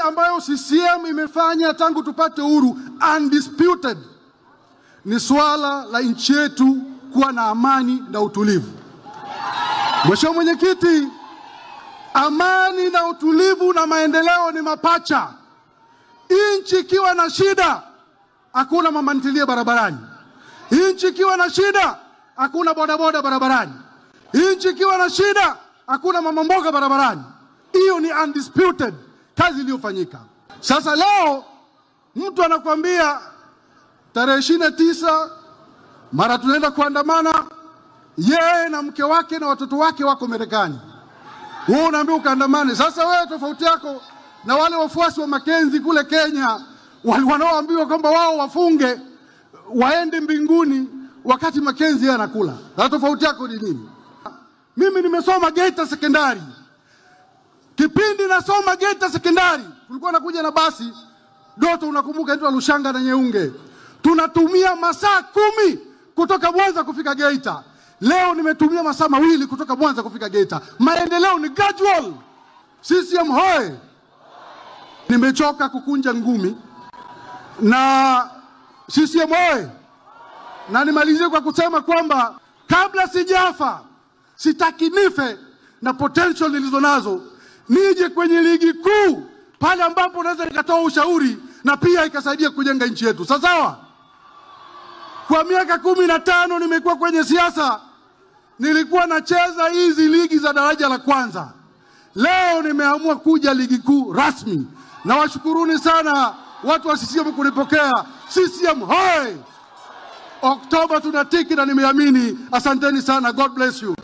ambayo CCM imefanya tangu tupate uhuru undisputed ni swala la nchi yetu kuwa na amani na utulivu. Mheshimiwa Mwenyekiti, amani na utulivu na maendeleo ni mapacha. Nchi ikiwa na shida, hakuna mama ntilie barabarani. Nchi ikiwa na shida, hakuna bodaboda barabarani. Nchi ikiwa na shida, hakuna mama mboga barabarani. Hiyo ni undisputed kazi iliyofanyika. Sasa leo mtu anakuambia tarehe 29 mara tunaenda kuandamana, yeye na mke wake na watoto wake wako Marekani. Wewe unaambia ukaandamane. Sasa wewe tofauti yako na wale wafuasi wa Mackenzie kule Kenya wanaoambiwa kwamba wao wafunge waende mbinguni wakati Mackenzie anakula. Na tofauti yako ni nini? Mimi nimesoma Geita Sekondari. Kipindi nasoma Geita Sekondari, tulikuwa nakuja na basi Doto, unakumbuka, inaitwa Lushanga na Nyeunge. Tunatumia masaa 10 kutoka Mwanza kufika Geita. Leo nimetumia masaa 2 kutoka Mwanza kufika Geita. Maendeleo ni gradual. CCM hoye. Nimechoka kukunja ngumi na CCM hoye. Na nimalizie kwa kusema kwamba kabla sijafa sitaki nife na potential nilizonazo, nije kwenye ligi kuu pale ambapo naweza nikatoa ushauri na pia ikasaidia kujenga nchi yetu. Sawa? Kwa miaka 15 nimekuwa kwenye siasa, nilikuwa nacheza hizi ligi za daraja la kwanza. Leo nimeamua kuja ligi kuu rasmi. Na washukuruni sana watu wa CCM kunipokea. CCM hoi! Oktoba tunatiki na nimeamini. Asanteni sana. God bless you.